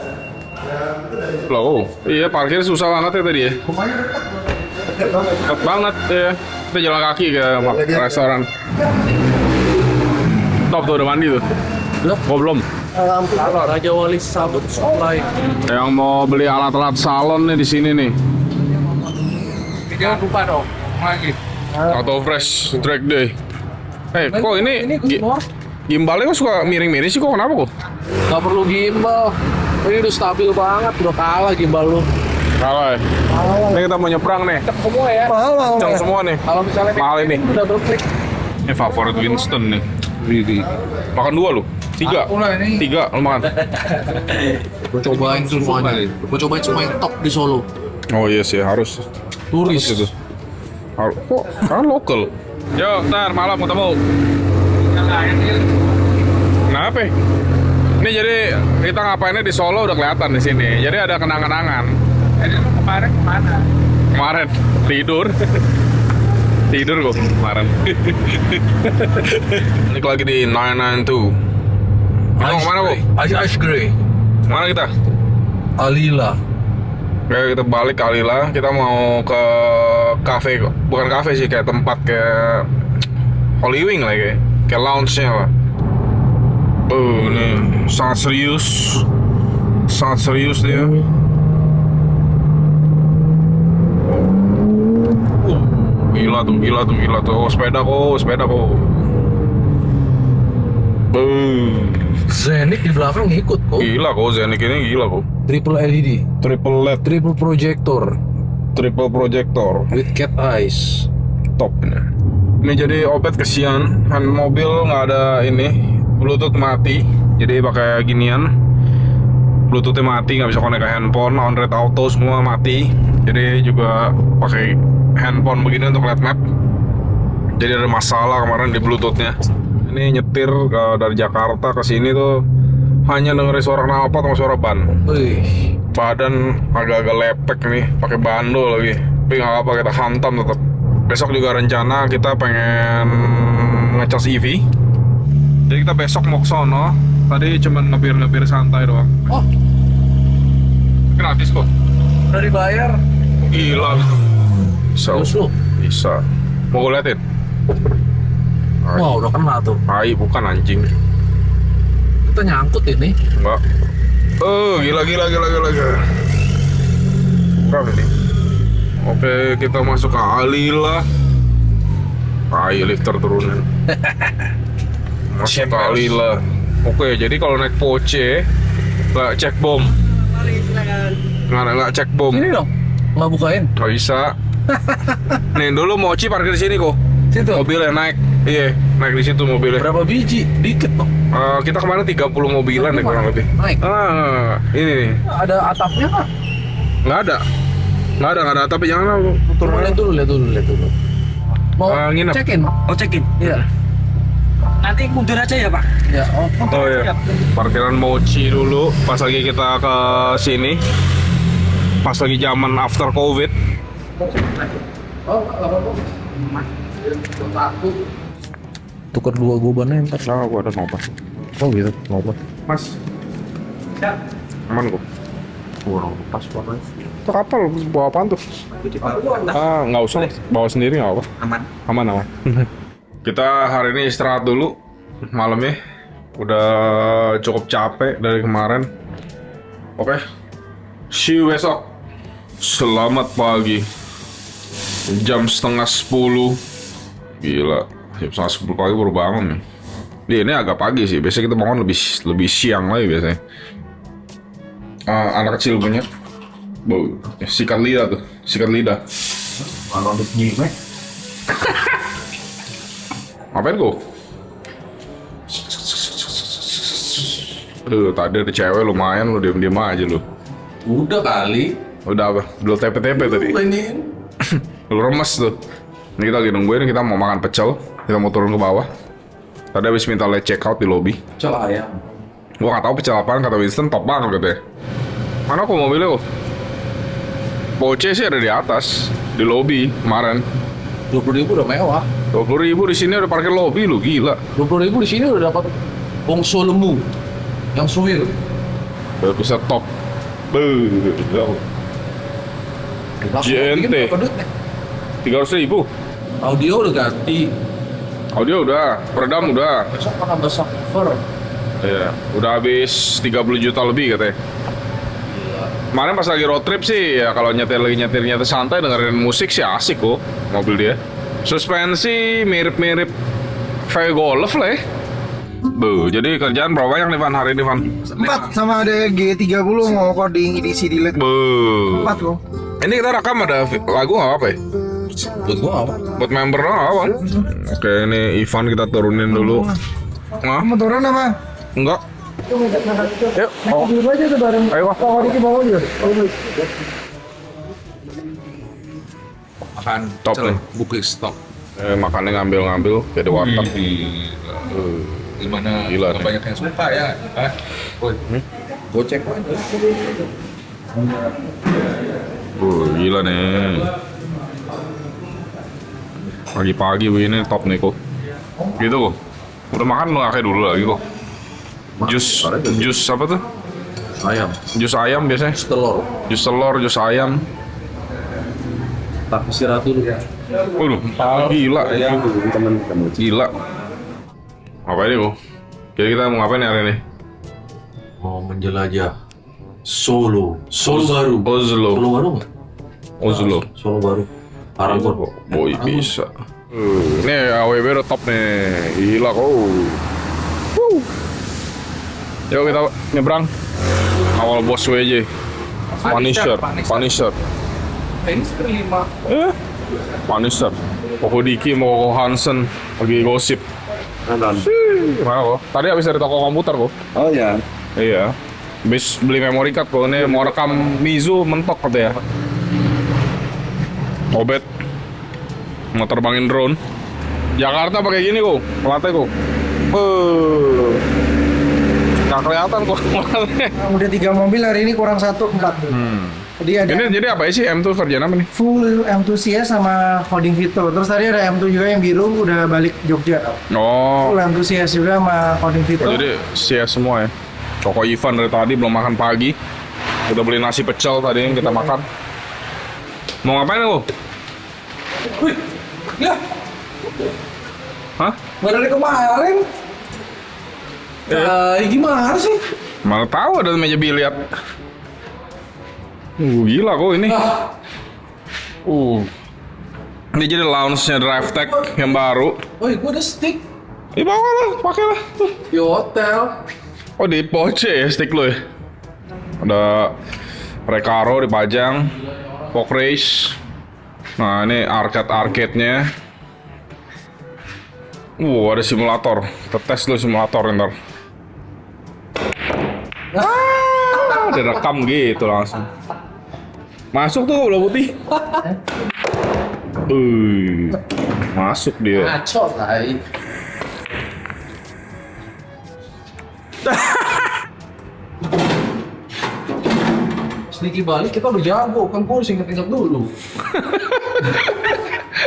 Gila kok. Iya, parkir susah banget ya tadi ya. Dekat banget ya. Kita jalan kaki ke restoran. Top tuh udah mandi tuh. Oh, belum. Raja Wali Sabut Supply. Yang mau beli alat-alat salon nih di sini nih. Jangan lupa dong. Lagi. Auto Fresh Track Day. Kok ini gimbalnya kok suka miring-miring sih, kok kenapa kok? Gak perlu gimbal. Ini udah stabil banget, udah kalah gimbal lu. Kalah ya? Ini kita mau nyebrang nih. Semua ya. Mahal. Kencang semua nih. Kalau misalnya Mahal ini. udah berklik. Ini favorit Winston nih. Riri. Makan 2 lu? 3? Aku lah ini. 3 lu makan? Gue cobain semuanya. Gue cobain semua yang top di Solo. Oh iya sih, harus. Turis. Harus itu. Kok? Karena lokal. Yuk, ntar malam ketemu. Kenapa? Ini jadi kita ngapainnya di Solo udah kelihatan di sini. Jadi ada kenang-kenangan. Jadi lu kemarin kemana? Kemarin tidur. Tidur kok kemarin. Ini lagi di 992. Mau kemana kok? Ice Grey. Mana kita? Alila. Kayak kita balik ke Alila, kita mau ke cafe kok. Bukan cafe sih, kayak tempat kayak Holy Wing lah kayak lounge-nya lah. Ini sangat serius dia. Gila tuh. Oh, sepeda kok. Zenith di belakang ngikut kok. Gila kok, Zenik ini gila kok. Triple LED, Triple LED, triple projector triple projector, with cat eyes. top ini. Ini jadi Opet kesian, hand mobil nggak ada ini, Bluetooth mati, jadi pakai ginian. Bluetoothnya mati, nggak bisa connect ke handphone, Android Auto semua mati. Jadi juga pakai handphone begini untuk lihat map. Jadi ada masalah kemarin di Bluetoothnya. Ini nyetir dari Jakarta ke sini tuh hanya dengerin suara knalpot sama suara ban. Wih, Badan agak-agak lepek nih, pakai bando lagi. Tapi nggak apa, kita hantam tetap. Besok juga rencana kita pengen ngecas EV. Jadi kita besok mau ke sono. Tadi cuma ngebir santai doang. Oh, Gratis kok. udah dibayar. Gila gitu. Bisa. Terus lu? Bisa. Mau gue liatin? Wah, udah kena tuh. Tai bukan anjing. Kita nyangkut ini. Enggak. Gila. Kurang ini. Oke, kita masuk ke Alila. Ayo lifter turunin. Masuk ke Alila. Oke, jadi kalau naik Poce nggak cek bom. Nggak cek bom. Ini dong, nggak bukain. Nggak bisa. Nih dulu Mochi parkir di sini kok. Situ. Mobilnya naik. Iya, naik di situ mobilnya. Berapa biji? Dikit dong. Kita kemarin 30 mobilan deh kurang lebih. Naik. Ini nih. Ada atapnya nggak? Nggak ada. Tapi jangan turun. Lihat dulu. Mau nginep. check-in? Oh check-in. Iya. Nanti mundur aja ya Pak. Ya, Oh iya. Parkiran Mochi dulu pas lagi kita ke sini. Pas lagi zaman after Covid. Tukar 2 gobannya ntar. Nah, gua ada nobar. Oh gitu, ngobat. Mas. Aman kok. Gua pas banget. Itu kapal bawa apaan tuh? Nggak usah, bawa sendiri nggak apa. Aman. Kita hari ini istirahat dulu malamnya. Udah cukup capek dari kemarin. Oke. See you besok. Selamat pagi. Jam 9:30. Gila. Jam 9:30 pagi baru bangun nih. Ini agak pagi sih. Biasanya kita bangun lebih siang lagi biasanya. Anak kecil punya. Bau, sikat lidah tuh, sikat lidah. Kalau untuk gimana? Ngapain kok? Tadi ada cewek lumayan lu diem-diem aja lu. Udah kali. Udah apa? Belum tepe-tepe tadi. Ini. Lu remes tuh. Ini kita lagi nungguin, kita mau makan pecel. Kita mau turun ke bawah. Tadi habis minta late check out di lobby. Pecel ayam. Gua nggak tahu pecel apaan, kata Winston top banget katanya. Mana kok mobilnya kok? Poce sih ada di atas, di lobby kemarin. 20.000 udah mewah. 20.000 di sini udah parkir lobby lu, gila. 20.000 di sini udah dapat bongso lembu yang suwir. Udah bisa top. JNT. 300.000. Audio udah ganti. Audio udah, peredam udah. Besok akan besok cover. Iya, udah habis 30 juta lebih katanya. Kemarin pas lagi road trip sih, ya kalau nyetir santai dengerin musik sih asik kok mobil dia. Suspensi mirip-mirip V-Golf lah ya. Jadi kerjaan berapa banyak nih Van hari ini Van? 4 sama ada G30 mau coding edisi delete. 4 kok. Ini kita rekam ada lagu nggak apa ya? Buat gua apa? Buat member nggak apa? Oke, ini Ivan kita turunin dulu. Kamu turun apa? Enggak. Yuk, Dulu aja tuh bareng. ayo Wak. Kalau Riki bawa aja. Makan Top nih. Bukit stop. Makannya ngambil kayak di warteg. Gimana? Gila nih. Banyak yang suka ya. Woi. Gocek aja. Gila nih. Pagi-pagi ini top nih kok. Gitu kok. Udah makan lu kayak dulu lagi kok. Jus apa tuh? Ayam. Jus ayam biasanya. Telur. Jus telur, jus ayam. Tak istirahat dulu ya. Waduh, gila. Gila. Apa ini kok? Kira kita mau ngapain hari ini? Mau menjelajah Solo baru. Oslo. Solo baru nggak? Oslo. Solo baru. Paragon. Boy bisa. Ini AWB udah top nih. Gila kok. Yuk kita nyebrang. Awal bos WJ. Punisher. Ini seperti 5. Punisher. Koko Diki mau Koko Hansen lagi gosip. Gimana kok? Tadi habis dari toko komputer kok. Oh ya. Iya. Habis beli memory card kok. Ini mau rekam Mizu mentok katanya. Obet. Mau terbangin drone. Jakarta pakai gini kok. Pelatih kok. Nggak kelihatan kok. Udah 3 mobil hari ini kurang 1 4. Jadi ada Jadi apa sih M tuh kerjaan apa nih? full M2 CS sama coding Vito. Terus tadi ada M2 juga yang biru udah balik Jogja. Oh. Full M2 CS juga sama coding Vito. Jadi siap semua ya. Koko Ivan dari tadi belum makan pagi. Udah beli nasi pecel tadi yang kita makan. Mau ngapain lu? Wih. Ya. Hah? Nggak dari kemarin. Gimana sih? Mana tahu ada meja biliar. Gila kok ini. Ini jadi lounge-nya DriveTech yang baru. Woi, gua ada stick Di bawah lah, pakai lah. di hotel. Oh di Porsche ya stick lo ya? Ada Recaro dipajang, Fog Race. Nah ini arcade-nya. Ada simulator. Kita tes dulu simulator ntar. Direkam gitu langsung. Masuk tuh bola putih. Masuk dia. Ngaco tai. Sedikit balik kita udah jago, kan gua harus inget-inget dulu.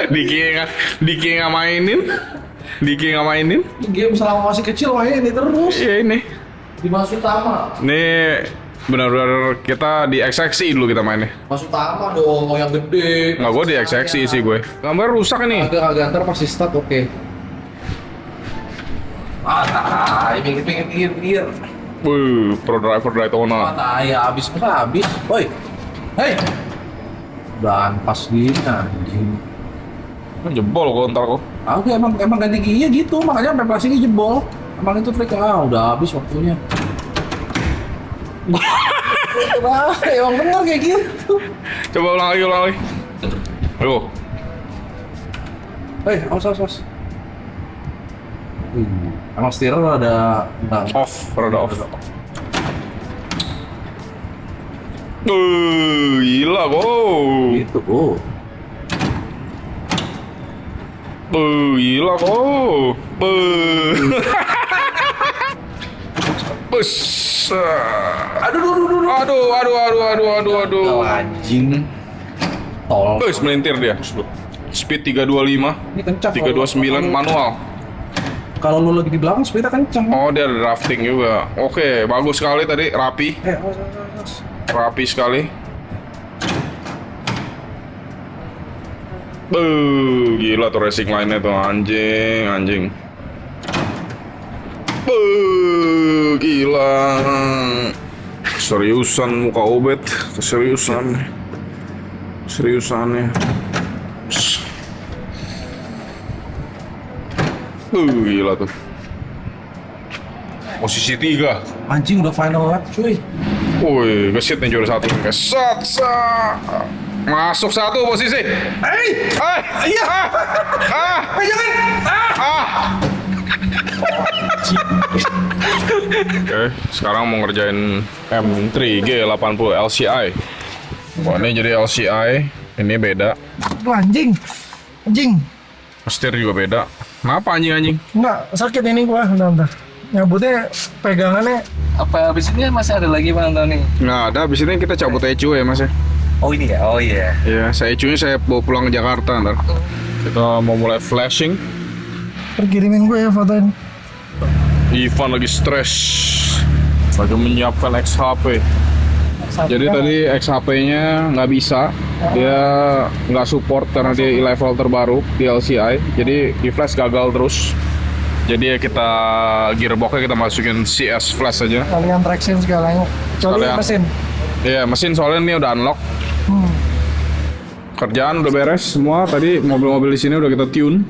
Diki nggak mainin. Ini game selama masih kecil mainin terus. Iya ini. Di Mas Utama. Ini benar-benar kita di XXI dulu kita mainnya. Mas Utama dong, yang gede. Nggak, gue di XXI sih gue. Gambar rusak nih. Agak ntar pasti start oke. Tai, pinggir. Pro driver Daytona. Tai, habis. Woi. Hei. Dan pas gini anjing. Jebol kok ntar kok. Aku emang ganti giginya gitu, makanya sampai plastiknya jebol. Emang itu trik udah habis waktunya. Emang bener kayak gitu. Coba ulang lagi. Ayo. Awas. Emang steerer ada Rada off. Gila kok. gitu. Gila kok. Bus. Aduh. Anjing. Tol. Bus melintir dia. Speed 325, Ini kencang. 329 manual. Kalau lu lagi di belakang speednya kencang. Oh, dia ada drafting juga. Oke, bagus sekali tadi, rapi. Awas. Rapi sekali. Gila tuh racing line-nya tuh anjing. Gila. Seriusan muka Obet, seriusannya. Gila tuh. Posisi 3. Anjing udah final lap cuy. Wih, gesit nih juara 1. Kesat. Masuk 1 posisi. Iya. Jangan. Oke, sekarang mau ngerjain M3 G80 LCI. Wah, ini jadi LCI. Ini beda. Anjing. Setir juga beda. Kenapa anjing? Enggak, sakit ini gua. Bentar. Nyabutnya pegangannya. Apa habis ini masih ada lagi mana nih? Nggak ada, abis ini kita cabut ECU ya mas ya. Oh ini ya, Iya, ECU-nya saya bawa pulang ke Jakarta ntar. Kita mau mulai flashing. Kirimin gue ya fotoin. Ivan lagi stres. Lagi menyiapkan XHP. Jadi tadi XHP-nya nggak bisa. Dia nggak support karena dia level terbaru di LCI. Jadi di flash gagal terus. Jadi kita gearbox-nya kita masukin CS flash aja. Kalian traction segalanya. Kecuali Sekalian. mesin. Iya, mesin soalnya ini udah unlock. Kerjaan udah beres semua. Tadi mobil-mobil di sini udah kita tune.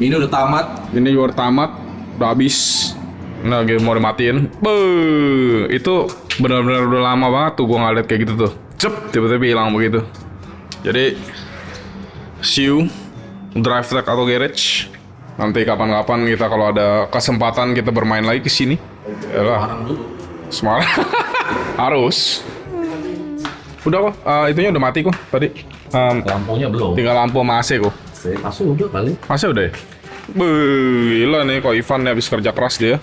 Ini udah tamat. Ini juga udah tamat, udah habis. Nah, game mau dimatiin. Itu benar-benar udah lama banget tuh gua nggak liat kayak gitu tuh. Tiba-tiba hilang begitu. Jadi, see you DriveTech atau garage. Nanti kapan-kapan kita kalau ada kesempatan kita bermain lagi ke sini. Yalah. Semarang. Harus. Udah kok, itunya udah mati kok tadi. Lampunya belum. Tinggal lampu sama AC kok. Masuk udah kali. AC udah ya? Gila nih kok Ivan nih habis kerja keras dia.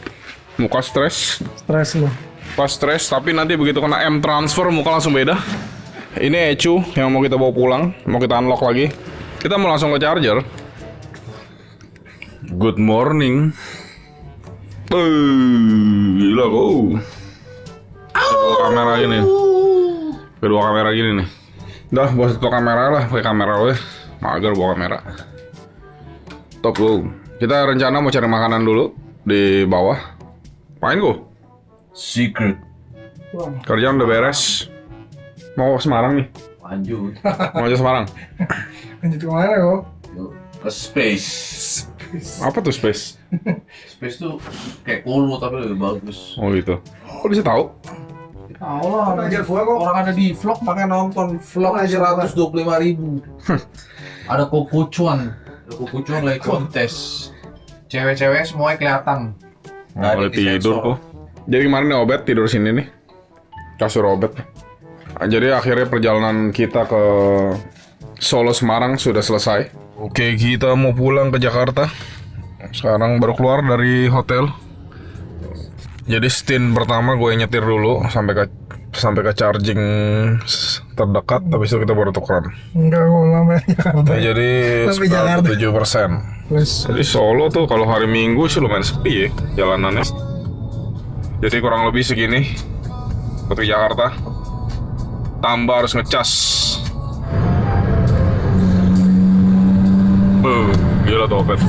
Muka stres. Stres lu. Pas stres, tapi nanti begitu kena M transfer muka langsung beda. Ini ECU yang mau kita bawa pulang, mau kita unlock lagi. Kita mau langsung ke charger. Good morning. Gila kok. Kedua kamera gini. Kedua kamera gini nih. Udah, bawa satu kamera lah, pakai kamera weh. Mager bawa kamera. Top lo. Kita rencana mau cari makanan dulu di bawah. Main kok. Secret. Kerjaan udah beres. Mau ke Semarang nih. Lanjut. Mau aja Semarang. Lanjut kemana kok? Yuk, ke space. Apa tuh space? Space tuh kayak Kulo tapi lebih bagus. Oh gitu. Kok bisa tahu? Tahu lah, orang ada di vlog makanya nonton vlog 125.000. Ada Kokucuan lagi kontes. Cewek-cewek semuanya kelihatan. Nggak ada Boleh tidur disensor. kok. Jadi kemarin nih Obet tidur sini nih. Kasur Obet. Nah, jadi akhirnya perjalanan kita ke Solo Semarang sudah selesai. Oke, kita mau pulang ke Jakarta. Sekarang baru keluar dari hotel. Jadi stint pertama gue nyetir dulu sampai ke charging terdekat, habis itu kita baru tukeran. Enggak, kok lama ya Jakarta. Ya, jadi Sampai Jakarta. 7%. Terus Jadi Solo tuh kalau hari Minggu sih lumayan sepi ya jalanannya. Jadi kurang lebih segini untuk Jakarta. Tambah harus ngecas. Gila tuh Opet.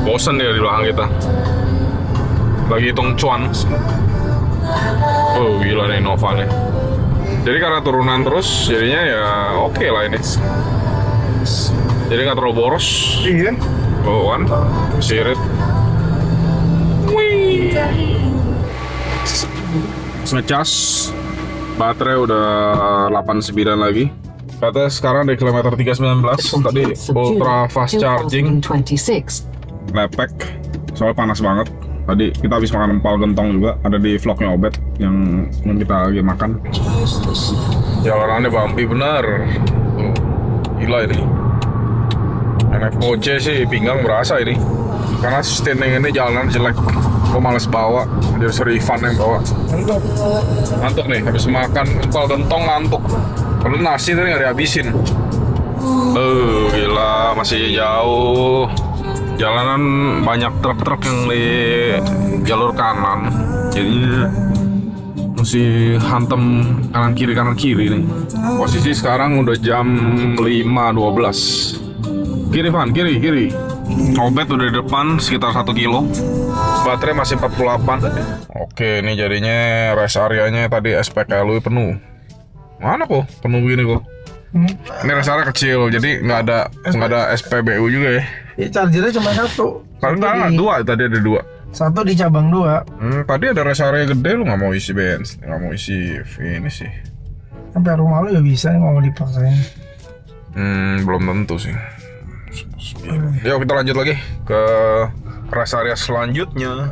Bosen dia di belakang kita. Lagi hitung cuan. Gila nih Nova nih. Jadi karena turunan terus, jadinya ya oke lah ini. Jadi nggak terlalu boros. iya. Oh kan, sirit. Wih. Ngecas. Baterai udah 89 lagi. Kata sekarang di kilometer 319 tadi ultra fast charging. 2026. Lepek. Soalnya panas banget. Tadi kita habis makan empal gentong juga, ada di vlognya Obet yang kita lagi makan. Jalanannya bumpy bener. Gila ini. Naik ojek sih pinggang berasa ini. Karena standing ini jalanan jelek. Gue males bawa, jadi suruh Ivan yang bawa. Ngantuk nih, habis makan empal gentong ngantuk. Kalau nasi tadi nggak dihabisin. Gila, masih jauh. Jalanan banyak truk-truk yang di jalur kanan, jadi mesti hantem kanan kiri nih. Posisi sekarang udah jam 5.12. Kiri Van, kiri. Obet udah di depan sekitar 1 kilo. Baterai masih 48. Oke, ini jadinya rest areanya tadi SPKLU penuh. Mana kok penuh begini kok? Ini rest area kecil, jadi nggak ada SPBU juga ya. Ya, chargernya cuma satu. Padahal dua, tadi ada 2. Satu di cabang 2. Tadi ada rest area gede, lu nggak mau isi bensin, nggak mau isi ini sih. Sampai rumah lu ya bisa, nggak mau dipaksain. Belum tentu sih. Yuk kita lanjut lagi ke rest area selanjutnya.